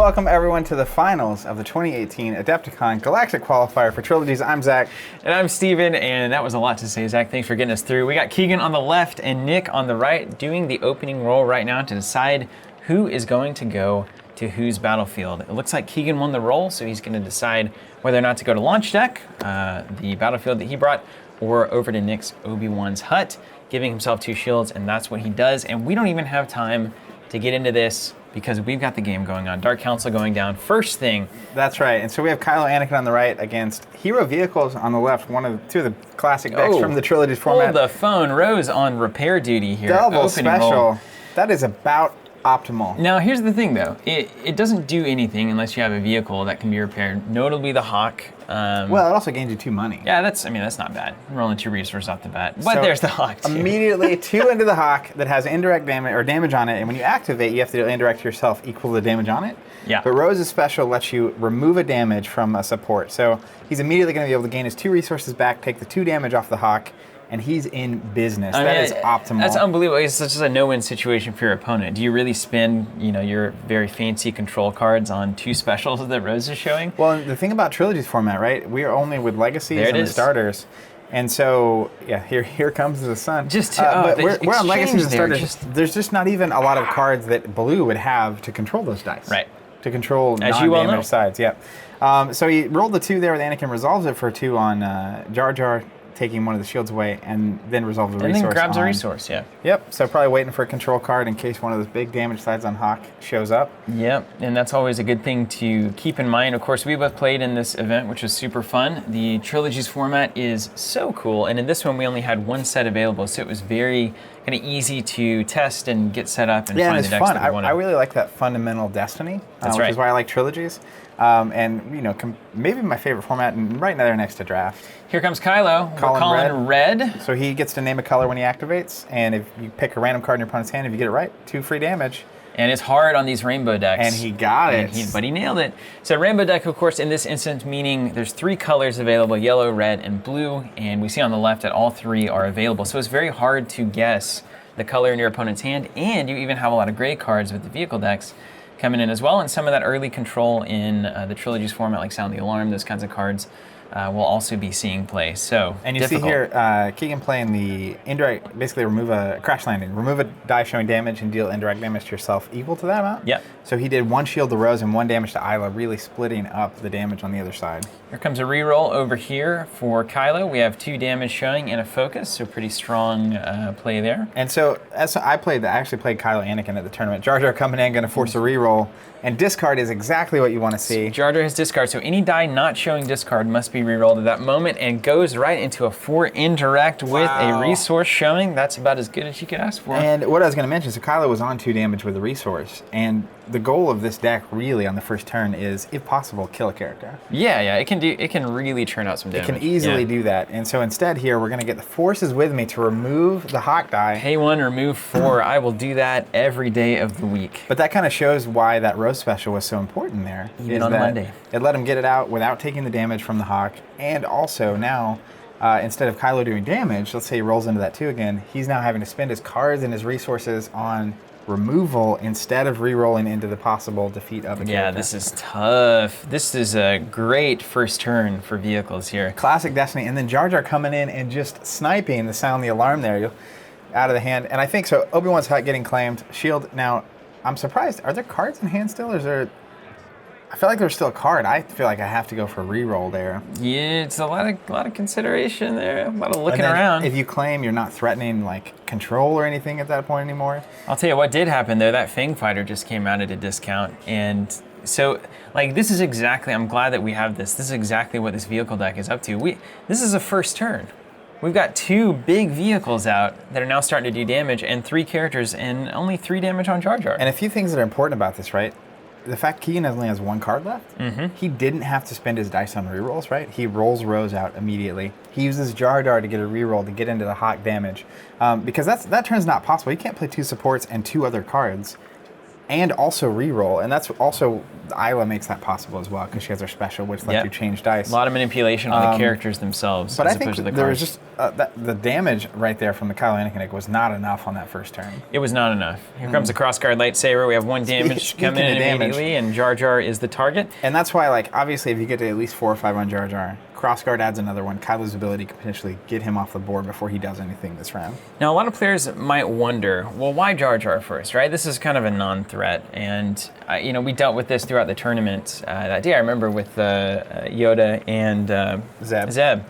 welcome everyone to the finals of the 2018 Adepticon Galactic Qualifier for Trilogies. I'm Zach. And I'm Steven, and that was a lot to say, Zach. Thanks for getting us through. We got Keegan on the left and Nick on the right doing the opening roll right now to decide who is going to go to whose battlefield. It looks like Keegan won the roll, so he's going to decide whether or not to go to launch deck, the battlefield that he brought, or over to Nick's Obi-Wan's hut, giving himself 2 shields, and that's what he does. And we don't even have time to get into this because we've got the game going on. Dark Council going down first thing. That's right. And so we have Kylo Anakin on the right against Hero Vehicles on the left, two of the classic decks from the Trilogies format. Hold the phone. Rose on repair duty here. Double special. Roll. That is about optimal. Now, here's the thing, though. It doesn't do anything unless you have a vehicle that can be repaired, notably the Hawk. Well, it also gains you 2 money. Yeah, that's not bad. I'm rolling 2 resources off the bat. But so there's the Hawk, too. Immediately 2 into the Hawk that has indirect damage or damage on it, and when you activate, you have to indirect yourself equal to the damage on it. Yeah. But Rose's special lets you remove a damage from a support. So he's immediately going to be able to gain his 2 resources back, take the 2 damage off the Hawk, and he's in business. That is optimal. That's unbelievable. It's just a no-win situation for your opponent. Do you really spend, your very fancy control cards on 2 specials that Rose is showing? Well, the thing about Trilogies format, right? We are only with legacies and the starters. And so, yeah, here comes the sun. But we're on legacies and starters. There's just not even a lot of cards that blue would have to control those dice. Right. To control non-damage sides, yep. So he rolled the 2 there with Anakin, resolves it for a 2 on Jar Jar, taking one of the shields away, and then resolves a resource. And then grabs a resource, yeah. Yep, so probably waiting for a control card in case one of those big damage sides on Hawk shows up. Yep, and that's always a good thing to keep in mind. Of course, we both played in this event, which was super fun. The Trilogies format is so cool, and in this one we only had 1 set available, so it was very kind of easy to test and get set up and find the decks fun. that we wanted. I really like that fundamental Destiny, which is why I like Trilogies. And maybe my favorite format, and right there next to Draft. Here comes Kylo. We're calling red. So he gets to name a color when he activates, and if you pick a random card in your opponent's hand, if you get it right, 2 free damage. And it's hard on these rainbow decks. And he got it. But he nailed it. So rainbow deck, of course, in this instance, meaning there's 3 colors available, yellow, red, and blue. And we see on the left that all 3 are available. So it's very hard to guess the color in your opponent's hand. And you even have a lot of gray cards with the vehicle decks coming in as well, and some of that early control in the Trilogies format, like Sound the Alarm, those kinds of cards, will also be seeing play. So, and you see here, Keegan playing the indirect, basically remove a crash landing, remove a die showing damage and deal indirect damage to yourself equal to that amount. Yep. So he did 1 shield to Rose and 1 damage to Isla, really splitting up the damage on the other side. Here comes a reroll over here for Kylo. We have 2 damage showing and a focus, so pretty strong play there. And so, as I actually played Kylo Anakin at the tournament. Jar Jar coming in, going to force a reroll, and discard is exactly what you want to see. Jar Jar has discard, so any die not showing discard must be rerolled at that moment, and goes right into a 4 indirect with a resource showing. That's about as good as you could ask for. And what I was going to mention, so Kylo was on 2 damage with a resource, and the goal of this deck really on the first turn is, if possible, kill a character. Yeah, it can really churn out some damage. It can easily do that. And so instead here, we're going to get the forces with me to remove the Hawk die. Pay 1, remove 4. I will do that every day of the week. But that kind of shows why that Rose special was so important there. Even on Monday. It let him get it out without taking the damage from the Hawk. And also now, instead of Kylo doing damage, let's say he rolls into that 2 again, he's now having to spend his cards and his resources on removal instead of re-rolling into the possible defeat of a character. Yeah, this is tough. This is a great first turn for vehicles here. Classic Destiny, and then Jar Jar coming in and just sniping the Sound the Alarm there out of the hand. And I think so. Obi-Wan's hut getting claimed. Shield. Now, I'm surprised. Are there cards in hand still, or is there? I feel like there's still a card. I feel like I have to go for a re-roll there. Yeah, it's a lot of consideration there. A lot of looking around. If you claim you're not threatening like control or anything at that point anymore. I'll tell you what did happen though. That Fang Fighter just came out at a discount, and so this is exactly. I'm glad that we have this. This is exactly what this vehicle deck is up to. This is a first turn. We've got 2 big vehicles out that are now starting to do damage, and 3 characters, and only 3 damage on Jar Jar. And a few things that are important about this, right? The fact Keegan only has 1 card left, he didn't have to spend his dice on rerolls, right? He rolls Rose out immediately. He uses Jar Jar to get a reroll to get into the Hawk damage. Because that turn's not possible. You can't play 2 supports and 2 other cards and also reroll. And that's also, Isla makes that possible as well, because she has her special, which lets Yep. you change dice. A lot of manipulation on the characters themselves, But as I think opposed to the there was cards. just the damage right there from the Kylo Anakin was not enough on that first turn. It was not enough. Here comes the crossguard lightsaber. We have 1 damage Speaking coming in of damage. immediately, and Jar Jar is the target. And that's why, like, obviously, if you get to at least 4 or 5 on Jar Jar, Crossguard adds another one. Kylo's ability could potentially get him off the board before he does anything this round. Now, a lot of players might wonder, well, why Jar Jar first, right? This is kind of a non-threat, and you know, we dealt with this throughout the tournament that day. I remember with Yoda and Zeb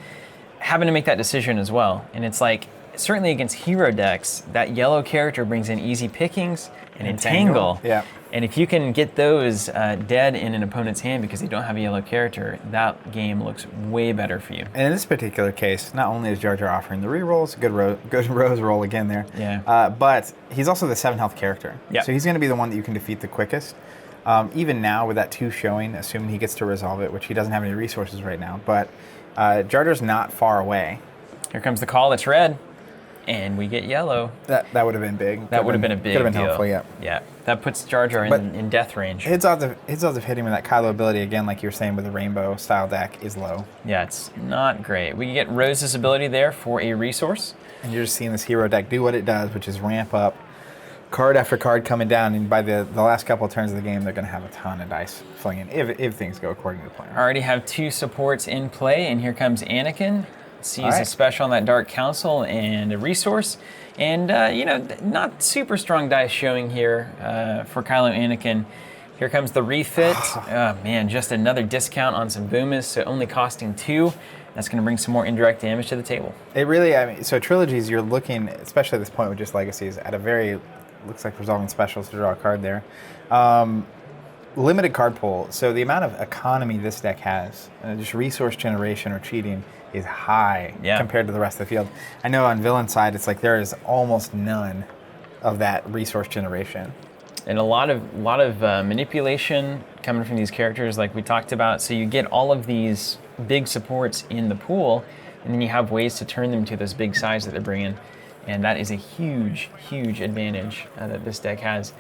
having to make that decision as well. And it's like, certainly against hero decks, that yellow character brings in easy pickings and entangle. Yeah. And if you can get those dead in an opponent's hand because they don't have a yellow character, that game looks way better for you. And in this particular case, not only is Jar Jar offering the rerolls, good Rose roll again there, but he's also the 7 health character. Yeah. So he's going to be the one that you can defeat the quickest. Even now with that 2 showing, assuming he gets to resolve it, which he doesn't have any resources right now, but Jar Jar's not far away. Here comes the call, it's red, and we get yellow. That would have been big. That would have been a big Could have been deal. helpful, yeah. Yeah, that puts Jar Jar in death range. His odds of hitting with that Kylo ability, again, like you were saying with the rainbow style deck, is low. Yeah, it's not great. We get Rose's ability there for a resource. And you're just seeing this hero deck do what it does, which is ramp up, card after card coming down, and by the last couple of turns of the game, they're going to have a ton of dice flinging if things go according to plan. I already have 2 supports in play, and here comes Anakin. Sees All right. a special on that Dark Council and a resource. And, you know, not super strong dice showing here for Kylo Anakin. Here comes the refit. Oh, man, just another discount on some Boomas, so only costing 2. That's going to bring some more indirect damage to the table. It really, I mean, so trilogies, you're looking, especially at this point with just legacies, at a very, looks like resolving specials to draw a card there. Limited card pool. So the amount of economy this deck has, just resource generation or cheating, is high compared to the rest of the field. I know on villain side, it's like there is almost none of that resource generation. And a lot of manipulation coming from these characters, like we talked about. So you get all of these big supports in the pool, and then you have ways to turn them to those big sides that they're bringing. And that is a huge, huge advantage that this deck has.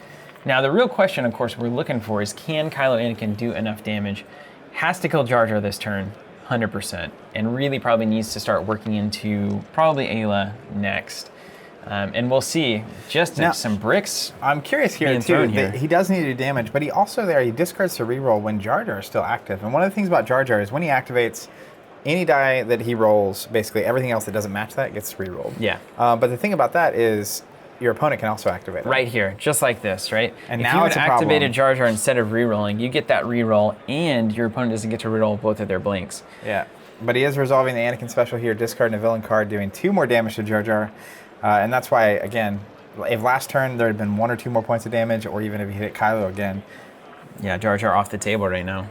Now, the real question, of course, we're looking for is, can Kylo Anakin do enough damage? Has to kill Jar Jar this turn, 100%, and really probably needs to start working into probably Ayla next. And we'll see just Now, some bricks. I'm curious here, being too, thrown here. that he does need to do damage, but he also he discards to reroll when Jar Jar is still active. And one of the things about Jar Jar is when he activates, any die that he rolls, basically everything else that doesn't match that gets rerolled. Yeah. But the thing about that is your opponent can also activate it. Right here, just like this, right? And if now you it's had a problem. activated Jar Jar instead of rerolling, you get that reroll, and your opponent doesn't get to reroll both of their blinks. Yeah. But he is resolving the Anakin special here, discarding a villain card, doing 2 more damage to Jar Jar. And that's why, again, if last turn there had been 1 or 2 more points of damage, or even if he hit Kylo again. Yeah, Jar Jar off the table right now.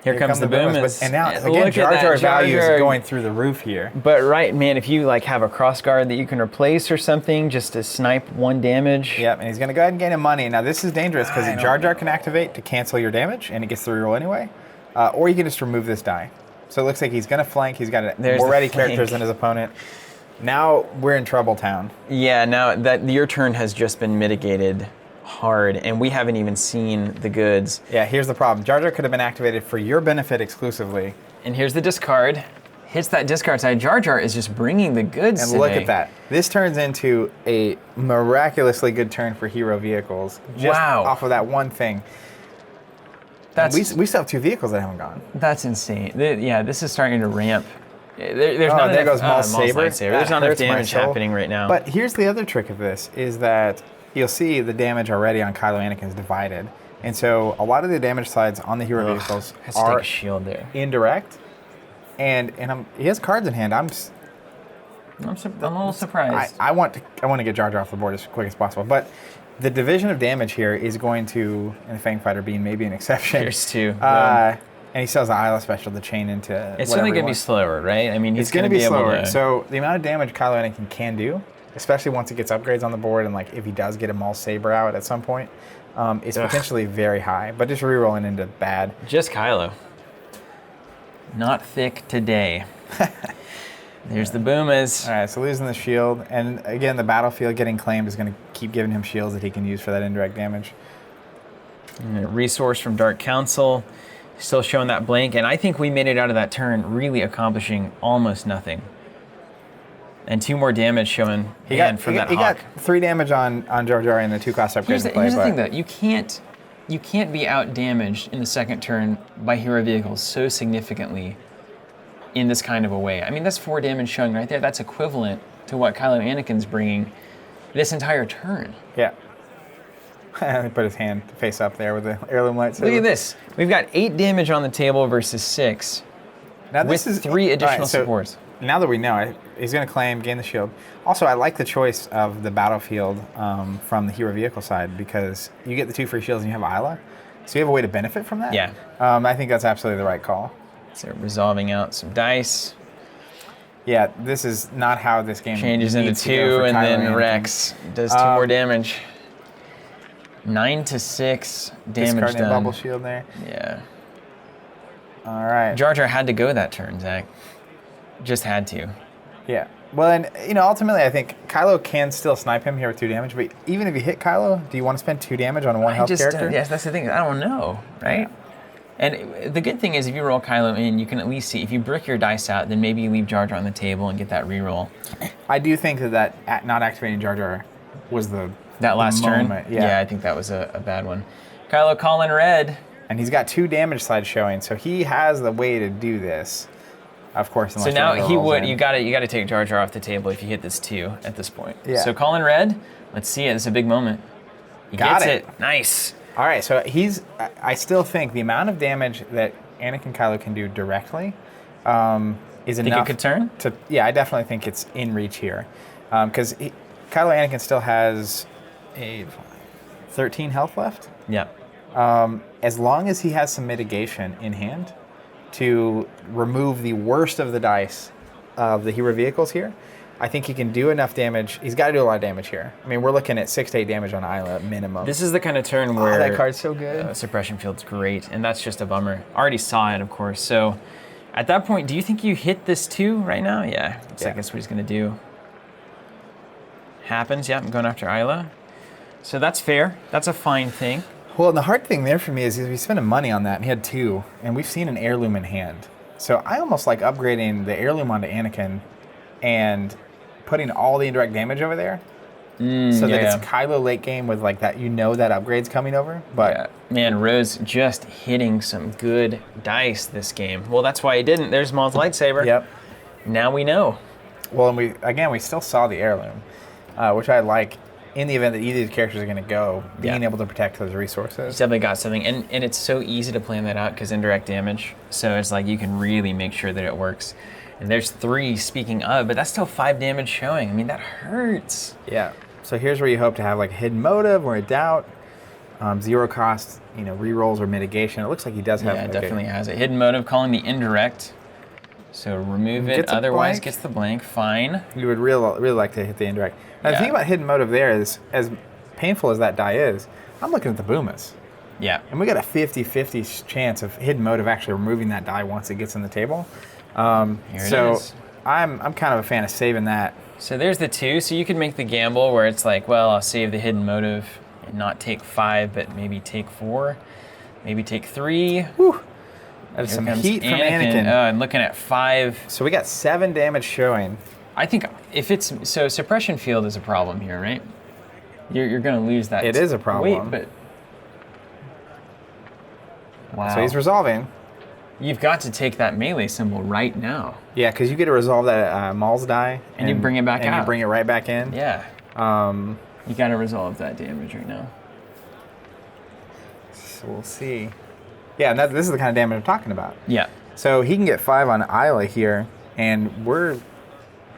Here comes the boom. And now, again, Jar Jar value is going through the roof here. But right, man, if you like have a crossguard that you can replace or something just to snipe 1 damage. Yep, and he's going to go ahead and gain him money. Now, this is dangerous because Jar Jar can activate to cancel your damage, and it gets the reroll anyway. Or you can just remove this die. So it looks like he's going to flank. He's got more ready characters than his opponent. Now we're in trouble town. Yeah, now that your turn has just been mitigated hard, and we haven't even seen the goods. Yeah, here's the problem. Jar Jar could have been activated for your benefit exclusively. And here's the discard. Hits that discard side. Jar Jar is just bringing the goods And today. look at that. This turns into a miraculously good turn for hero vehicles. Just off of that one thing. That's, we still have 2 vehicles that haven't gone. That's insane. Yeah, this is starting to ramp. There's there goes Maul's saber. There's not enough damage happening right now. But here's the other trick of this, is that you'll see the damage already on Kylo Anakin is divided. And so a lot of the damage sides on the hero vehicles are a shield there. Indirect. And he has cards in hand. I'm a little surprised. I want to get Jar Jar off the board as quick as possible. But the division of damage here is going to, and the Fang Fighter being maybe an exception. Here's 2. And he sells the Isla special to chain into It's certainly going to be slower, right? I mean, he's going to be slower. able to... So the amount of damage Kylo Anakin can do, especially once it gets upgrades on the board, and like if he does get a Maul Saber out at some point, is potentially very high. But just rerolling into bad. Just Kylo. Not thick today. There's the Boomas. All right, so losing the shield. And again, the battlefield getting claimed is going to keep giving him shields that he can use for that indirect damage. And a resource from Dark Council, still showing that blank, and I think we made it out of that turn, really accomplishing almost nothing. And 2 more damage showing He from that he Hawk. got 3 damage on Jar Jar and the 2-cost upgrade. Here's the thing, though. You can't be out damaged in the second turn by hero vehicles so significantly in this kind of a way. I mean, that's 4 damage showing right there. That's equivalent to what Kylo Anakin's bringing this entire turn. Yeah. He put his hand face up there with the heirloom lightsaber. Look at this. We've got 8 damage on the table versus 6 Now with 3 additional supports. Now that we know, he's going to claim, gain the shield. Also, I like the choice of the battlefield from the hero vehicle side because you get the 2 free shields and you have Isla. So you have a way to benefit from that. Yeah. I think that's absolutely the right call. So resolving out some dice. Yeah, this is not how this game Changes into needs to go 2, for and Kylo then Anakin. Rex does 2 more damage. 9 to 6 damage Discarding a done. bubble shield there. Yeah. All right. Jar Jar had to go that turn, Zach. Just had to. Yeah. Well, and ultimately, I think Kylo can still snipe him here with 2 damage. But even if you hit Kylo, do you want to spend 2 damage on a 1 health character? Yes, that's the thing. I don't know, right? And the good thing is, if you roll Kylo in, you can at least see if you brick your dice out, then maybe you leave Jar Jar on the table and get that reroll. I do think that not activating Jar Jar was That last turn. moment. Yeah, I think that was a bad one. Kylo calling red. And he's got 2 damage slides showing, so he has the way to do this. Of course. So now he would. In. You got to take Jar Jar off the table if you hit this 2 at this point. Yeah. So calling red. Let's see it. It's a big moment. He Got gets it. Nice. All right, so I still think the amount of damage that Anakin Kylo can do directly is enough. Think it could turn? Yeah, I definitely think it's in reach here. Because Kylo Anakin still has 13 health left. Yeah. As long as he has some mitigation in hand to remove the worst of the dice of the hero vehicles here, I think he can do enough damage. He's got to do a lot of damage here. I mean, we're looking at 6 to 8 damage on Isla minimum. This is the kind of turn where that card's so good. Suppression Field's great, and that's just a bummer. Already saw it, of course. So at that point, do you think you hit this 2 right now? Yeah, looks like that's what he's going to do. Happens, yeah, I'm going after Isla. So that's fair. That's a fine thing. Well, and the hard thing there for me is he's spending money on that, and he had 2, and we've seen an heirloom in hand. So I almost like upgrading the heirloom onto Anakin and putting all the indirect damage over there, so that it's Kylo late game with like that. That upgrade's coming over. But man, Rose just hitting some good dice this game. Well, that's why he didn't. There's Maul's lightsaber. Yep. Now we know. Well, and we still saw the heirloom, which I like. In the event that either of these characters are going to go, being able to protect those resources. He's definitely got something, and it's so easy to plan that out because indirect damage. So it's like you can really make sure that it works. And there's 3, speaking of, but that's still 5 damage showing. I mean, that hurts. Yeah. So here's where you hope to have like a hidden motive or a doubt, 0 cost, rerolls or mitigation. It looks like he does have. Yeah, it definitely has a hidden motive, calling the indirect. So remove it, otherwise gets the blank. Fine. You would really like to hit the indirect. Now the thing about hidden motive there is, as painful as that die is, I'm looking at the Boomas. Yeah. And we got a 50-50 chance of hidden motive actually removing that die once it gets on the table. Here it is. I'm kind of a fan of saving that. So there's the 2. So you could make the gamble where it's like, well, I'll save the hidden motive and not take 5, but maybe take 4, maybe take 3. Whew. That is some heat from Anakin. I'm looking at 5. So we got 7 damage showing. I think if it's so, suppression field is a problem here, right? You're going to lose that. It is a problem. Wait, but wow. So he's resolving. You've got to take that melee symbol right now. Yeah, because you get to resolve that Maul's die, and you bring it back out. And you bring it right back in. Yeah. You got to resolve that damage right now. So we'll see. Yeah, and this is the kind of damage I'm talking about. Yeah. So he can get 5 on Isla here, and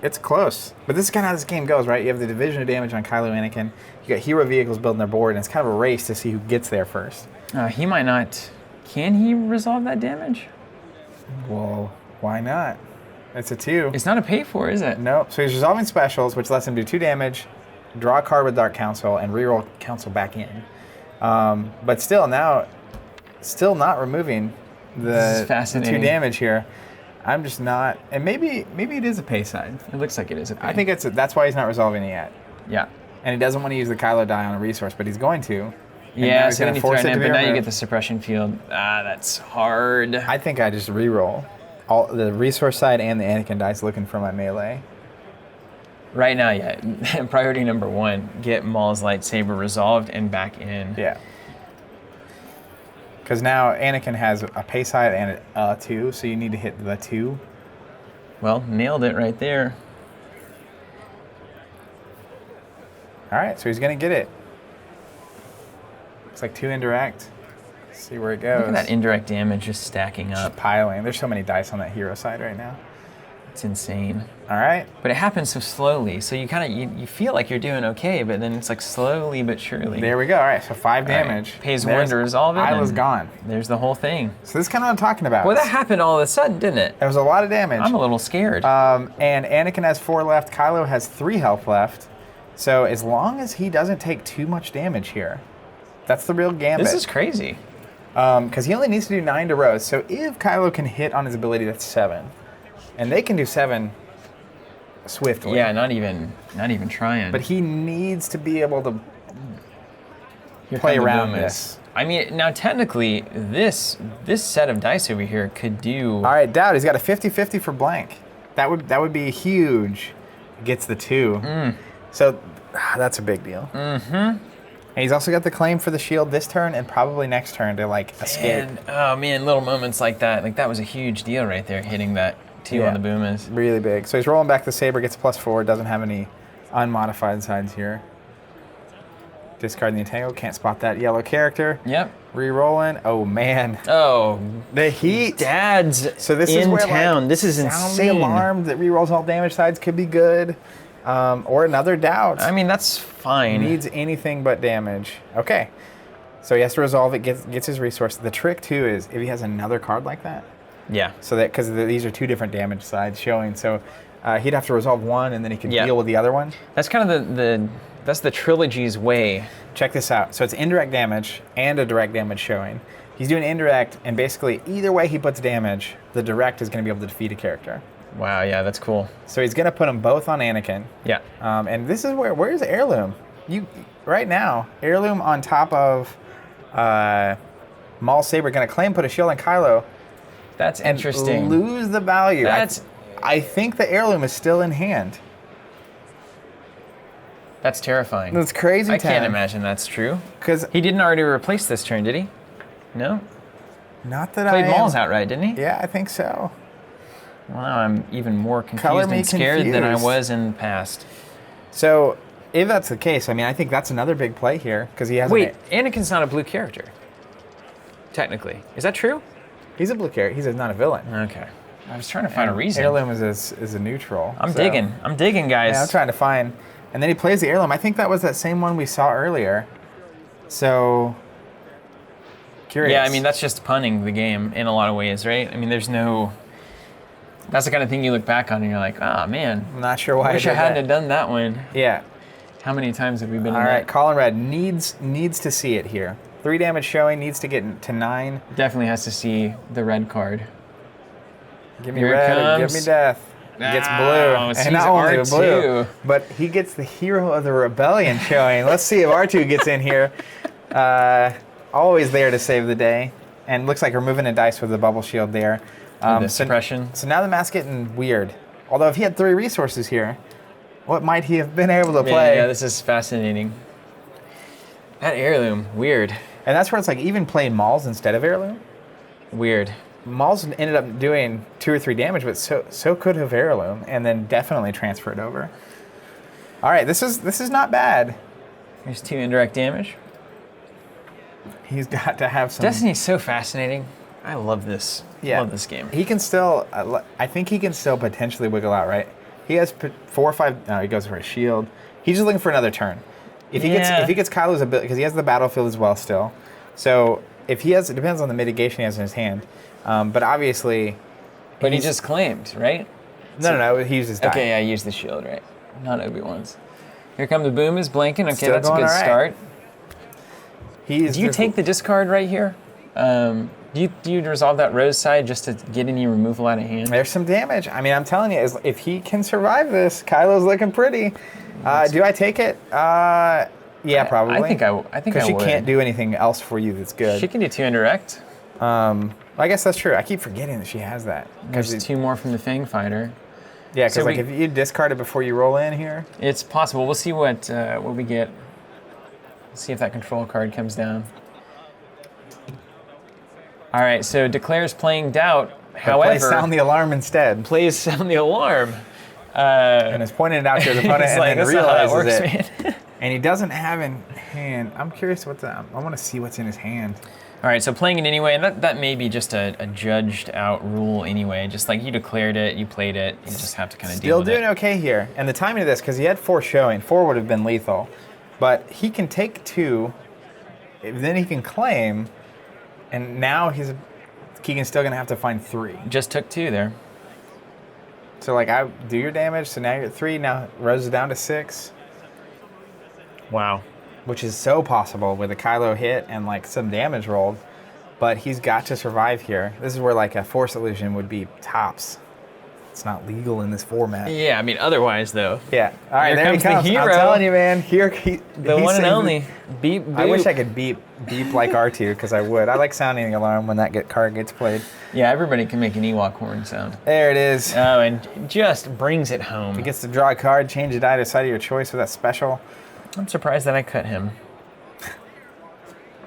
it's close. But this is kind of how this game goes, right? You have the division of damage on Kylo Anakin. You got hero vehicles building their board, and it's kind of a race to see who gets there first. He might not. Can he resolve that damage? Well, why not? It's a 2. It's not a pay for, is it? Nope. So he's resolving specials, which lets him do 2 damage, draw a card with Dark Council, and reroll Council back in. But still not removing the 2 damage here. I'm just not, and maybe it is a pay side. It looks like it is a pay. I think that's why he's not resolving it yet. Yeah. And he doesn't want to use the Kylo die on a resource, but he's going to. And now Yeah, he's so gonna then you force threaten it to it, be but now you removed. get the suppression field. Ah, that's hard. I think I just re-roll. All the resource side and the Anakin dice looking for my melee. Right now, yeah. Priority number 1, get Maul's lightsaber resolved and back in. Yeah. Because now Anakin has a pace side and a 2, so you need to hit the 2. Well, nailed it right there. All right, so he's going to get it. Looks like 2 indirect. Let's see where it goes. Look at that indirect damage just stacking Just up. piling. There's so many dice on that hero side right now. It's insane. All right. But it happens so slowly, so you kind of you feel like you're doing okay, but then it's like slowly but surely. There we go. All right, so 5 All right, damage. pays 1 to resolve it. Isla's and gone. There's the whole thing. So this is kind of what I'm talking about. Well, that happened all of a sudden, didn't it? There was a lot of damage. I'm a little scared. And Anakin has 4 left. Kylo has 3 health left. So as long as he doesn't take too much damage here, that's the real gambit. This is crazy. Because he only needs to do 9 to Rose. So if Kylo can hit on his ability, that's 7. And they can do 7 swiftly. Yeah, not even trying. But he needs to be able to Here play come the around boomers. this. I mean, now technically, this set of dice over here could do. All right, Dowd, he's got a 50-50 for blank. That would be huge. Gets the 2. So that's a big deal. And he's also got the claim for the shield this turn and probably next turn to like escape. And, oh man, little moments like that was a huge deal right there, hitting that 2 on the boomers. Really big. So he's rolling back the saber, gets a +4, doesn't have any unmodified sides here. Discarding the entangle, can't spot that yellow character. Yep. Re-rolling. Oh man, Oh, the heat. Dad's So this in is where town. Like, This is sound insane. the alarm that re-rolls all damage sides could be good, or another doubt. I mean, that's fine. Needs anything but damage. Okay, so he has to resolve it. Gets his resource. The trick too is if he has another card like that. Yeah. So that because these are 2 different damage sides showing, so he'd have to resolve one and then he can Yeah. deal with the other one. That's kind of that's the Trilogies way. Check this out. So it's indirect damage and a direct damage showing. He's doing indirect, and basically either way he puts damage, the direct is going to be able to defeat a character. Wow, yeah, that's cool. So he's going to put them both on Anakin. Yeah. And this is where's Heirloom? Right now, Heirloom on top of Maul's Saber going to claim put a shield on Kylo. That's And interesting. lose the value. That's I think the Heirloom is still in hand. That's terrifying. That's crazy. I can't imagine that's true. Because He didn't already replace this turn, did he? No? not that Played I Maul's outright, didn't he? Yeah, I think so. Well, now I'm even more Color confused me and scared than I confused. was in the past. So if that's the case, I mean, I think that's another big play here because he has. Wait, Anakin's not a blue character. Technically. Is that true? He's a blue character. He's not a villain. Okay. I was trying to find a reason. Heirloom is a neutral. I'm so- digging. I'm digging, guys. Yeah, I'm trying to find. And then he plays the Heirloom. I think that was that same one we saw earlier. So curious. Yeah, I mean, that's just punning the game in a lot of ways, right? I mean, there's no... That's the kind of thing you look back on and you're like, ah, man. I'm not sure why. Wish I hadn't have done that one. Yeah. How many times have we been All in right. that? Colin Red needs to see it here. 3 damage showing, needs to get to 9. Definitely has to see the red card. Give me Here it red or give comes. me death. He gets blue. Oh, And sees not only R2. blue, but he gets the hero of the rebellion showing. Let's see if R2 gets in here. Always there to save the day. And looks like we're moving a dice with the bubble shield there. The suppression. So now the map's getting weird. Although if he had 3 resources here, what might he have been able to play? Yeah, this is fascinating. That Heirloom, weird. And that's where it's like even playing Mauls instead of Heirloom. Weird. Mauls ended up doing 2 or 3 damage, but so could have Heirloom, and then definitely transfer it over. All right, this is not bad. There's 2 indirect damage. He's got to have some. Destiny's so fascinating. I love this. Yeah. Love this game. He can still. I think he can still potentially wiggle out. Right. He has 4 or 5. No, he goes for a shield. He's just looking for another turn. If he gets Kylo's ability, because he has the battlefield as well still. So if he has, it depends on the mitigation he has in his hand. But obviously. But he just claimed, right? No. He uses die. Okay, I used the shield, right? Not Obi-Wan's. Here come the boomers blanking. Okay, Still that's a going good all right. start. Do Do you take the discard right here? Do you resolve that rose side just to get any removal out of hand? There's some damage. I mean, I'm telling you, if he can survive this, Kylo's looking pretty. Do I take it? Yeah, probably. I think I would. Because she can't do anything else for you that's good. She can do 2 indirect. I guess that's true. I keep forgetting that she has that. There's 2 more from the Fang Fighter. Yeah, because if you discard it before you roll in here. It's possible. We'll see what we get. See if that control card comes down. All right, so declares playing Doubt. However, plays Sound the Alarm instead. Plays Sound the Alarm. And is pointing it out to his opponent and like, then realizes it. Man. And he doesn't have in hand. I'm curious I want to see what's in his hand. All right, so playing it anyway, and that may be just a judged out rule anyway. Just like you declared it, you played it, you just have to kind of deal with it. Still doing okay here. And the timing of this, because he had 4 showing, 4 would have been lethal. But he can take 2, then he can claim, and now Keegan's still going to have to find 3. Just took 2 there. So like I do your damage, so now you're at 3, now Rose is down to 6. Wow. Which is so possible with a Kylo hit and like some damage rolled. But he's got to survive here. This is where like a Force Illusion would be tops. It's not legal in this format. Yeah, I mean otherwise though. Yeah. All right, Here there he comes. the hero. I'm telling you, man. The one and only. Beep boop. I wish I could beep like R2 because I would. I like sounding the alarm when that card gets played. Yeah, everybody can make an Ewok horn sound. There it is. Oh, and just brings it home. He gets to draw a card, change a die to side of your choice with that special. I'm surprised that I cut him.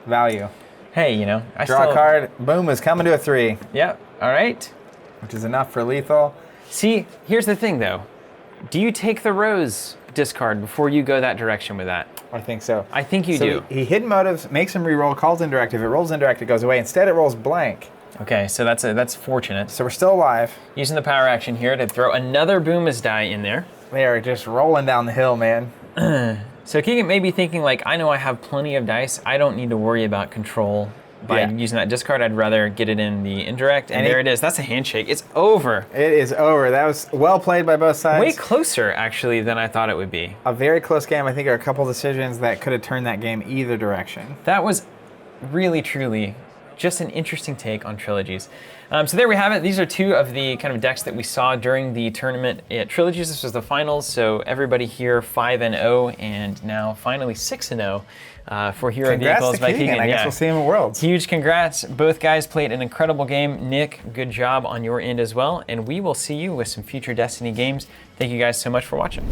Value. Hey, I draw a card. Boom is coming to a 3. Yep. All right. Which is enough for lethal. See, here's the thing though. Do you take the Rose discard before you go that direction with that? I think so. I think you do. He hidden motives, makes him reroll, calls indirect. If it rolls indirect, it goes away. Instead, it rolls blank. Okay, so that's fortunate. So we're still alive. Using the power action here to throw another Boomas die in there. They are just rolling down the hill, man. So Keegan may be thinking like, I know I have plenty of dice. I don't need to worry about control by using that discard. I'd rather get it in the indirect. And there it is. That's a handshake. It's over. It is over. That was well played by both sides. Way closer, actually, than I thought it would be. A very close game. I think there are a couple decisions that could have turned that game either direction. That was really, truly just an interesting take on Trilogies. So there we have it. These are 2 of the kind of decks that we saw during the tournament at Trilogies. This was the finals, so everybody here 5-0, and now finally 6-0 for Hero Vehicles by Keegan. I guess we'll see him at Worlds. Huge congrats. Both guys played an incredible game. Nick, good job on your end as well, and we will see you with some future Destiny games. Thank you guys so much for watching.